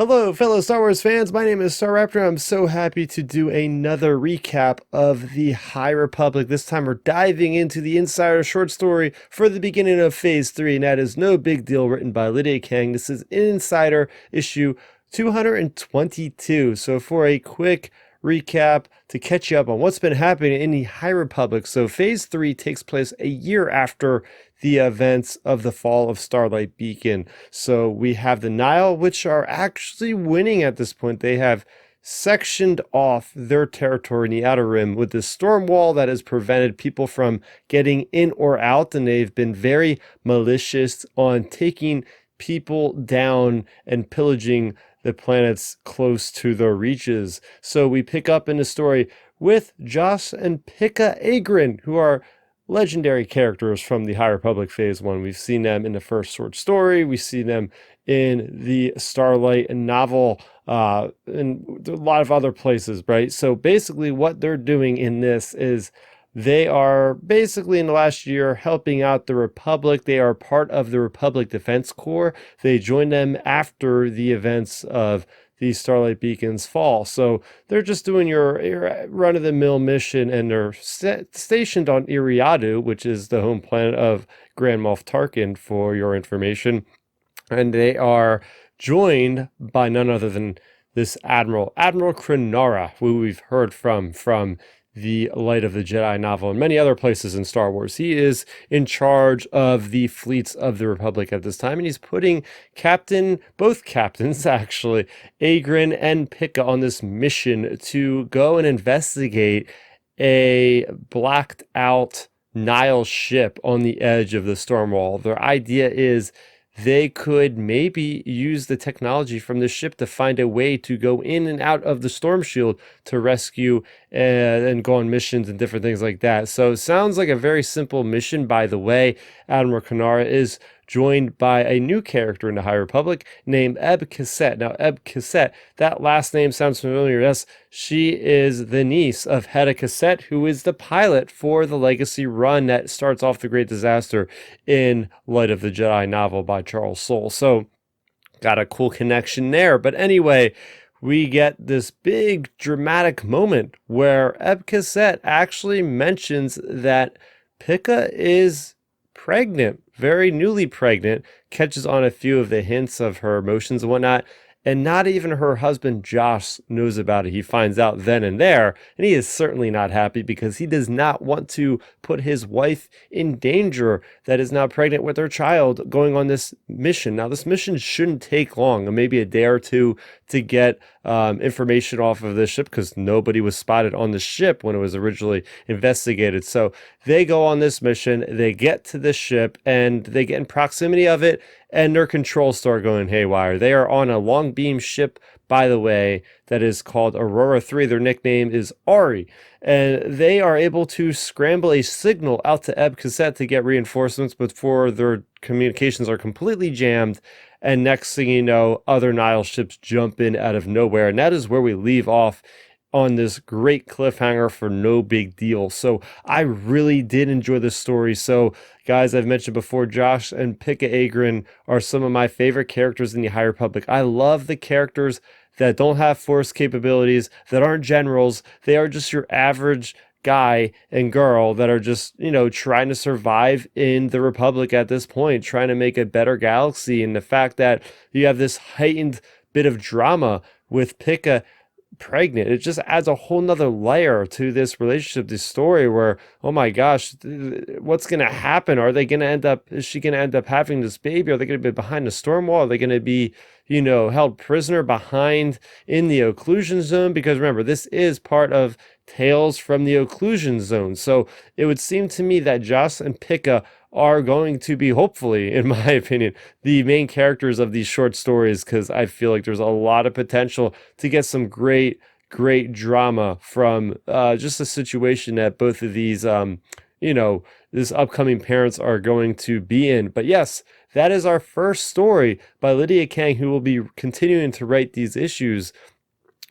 Hello, fellow Star Wars fans. My name is Star Raptor. I'm so happy to do another recap of the High Republic. This time we're diving into the Insider short story for the beginning of Phase 3, and that is No Big Deal, written by Lydia Kang. This is Insider issue 222. So for a quick recap to catch you up on what's been happening in the High Republic. So Phase 3 takes place a year after the events of the fall of Starlight Beacon. So we have the Nihil, which are actually winning at this point. They have sectioned off their territory in the Outer Rim with this storm wall that has prevented people from getting in or out, and they've been very malicious on taking people down and pillaging the planets close to their reaches. So we pick up in the story with Joss and Pika Agren, who are legendary characters from the High Republic Phase 1. We've seen them in the first short story. We see them in the Starlight novel, and a lot of other places, right? So basically what they're doing in this is they are basically in the last year helping out the Republic. They are part of the Republic Defense Corps. They joined them after the events of the Starlight Beacon's fall. So they're just doing your run-of-the-mill mission, and they're stationed on Iriadu, which is the home planet of Grand Moff Tarkin, for your information. And they are joined by none other than this Admiral Krenara, who we've heard from the Light of the Jedi novel and many other places in Star Wars. He is in charge of the fleets of the Republic at this time, and he's putting both captains actually, Agren and Pika, on this mission to go and investigate a blacked out Nihil ship on the edge of the storm wall. Their idea is they could maybe use the technology from the ship to find a way to go in and out of the Stormshield to rescue and go on missions and different things like that. So it sounds like a very simple mission. By the way, Admiral Krenara is joined by a new character in the High Republic named Eb Cassette. Now, Eb Cassette, that last name sounds familiar. Yes, she is the niece of Hedda Cassette, who is the pilot for the Legacy run that starts off the Great Disaster in Light of the Jedi novel by Charles Soule. So, got a cool connection there. But anyway, we get this big dramatic moment where Eb Cassette actually mentions that Pika is pregnant, very newly pregnant, catches on a few of the hints of her emotions and whatnot, and not even her husband Josh knows about it. He finds out then and there, and he is certainly not happy because he does not want to put his wife in danger that is now pregnant with her child going on this mission. Now, this mission shouldn't take long, maybe a day or two to get information off of the ship, because nobody was spotted on the ship when it was originally investigated. So they go on this mission, they get to the ship, and they get in proximity of it, and their controls start going haywire. They are on a long beam ship, by the way, that is called Aurora 3. Their nickname is Ari. And they are able to scramble a signal out to Eb Cassette to get reinforcements before their communications are completely jammed. And next thing you know, other Nihil ships jump in out of nowhere. And that is where we leave off on this great cliffhanger for No Big Deal. So I really did enjoy this story. So guys, I've mentioned before, Josh and Pika Agren are some of my favorite characters in the High Republic. I love the characters that don't have force capabilities, that aren't generals. They are just your average guy and girl that are just, trying to survive in the Republic at this point, trying to make a better galaxy. And the fact that you have this heightened bit of drama with Pika pregnant, it just adds a whole nother layer to this relationship, this story, where, oh my gosh, what's going to happen? Is she going to end up having this baby? Are they going to be behind the storm wall? Are they going to be, held prisoner behind in the occlusion zone? Because remember, this is part of Tales from the Occlusion Zone. So it would seem to me that Joss and Pika are going to be, hopefully, in my opinion, the main characters of these short stories, because I feel like there's a lot of potential to get some great drama from just a situation that both of these, this upcoming parents are going to be in. But yes, that is our first story by Lydia Kang, who will be continuing to write these issues,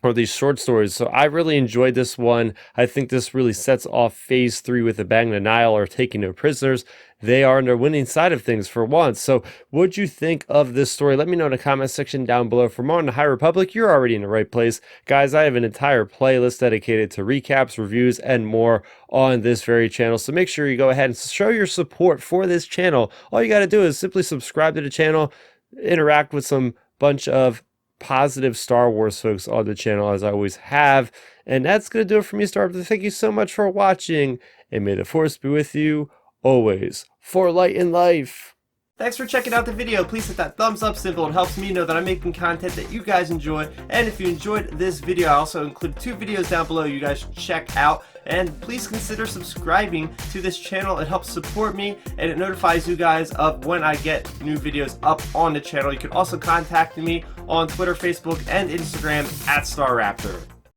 or these short stories. So I really enjoyed this one. I think this really sets off Phase 3 with a bang. The Nihil are taking no prisoners. they are on their winning side of things for once. So what'd you think of this story? Let me know in the comment section down below. For more on the High Republic, you're already in the right place. Guys, I have an entire playlist dedicated to recaps, reviews, and more on this very channel. So make sure you go ahead and show your support for this channel. All you got to do is simply subscribe to the channel, interact with some bunch of positive Star Wars folks on the channel, as I always have. And that's going to do it for me, Star Wars. Thank you so much for watching, and may the Force be with you always. For light and life. Thanks for checking out the video. Please hit that thumbs up symbol. It helps me know that I'm making content that you guys enjoy. And if you enjoyed this video, I also include 2 videos down below you guys should check out. And please consider subscribing to this channel. It helps support me, and it notifies you guys of when I get new videos up on the channel. You can also contact me on Twitter, Facebook, and Instagram at StarRaptor.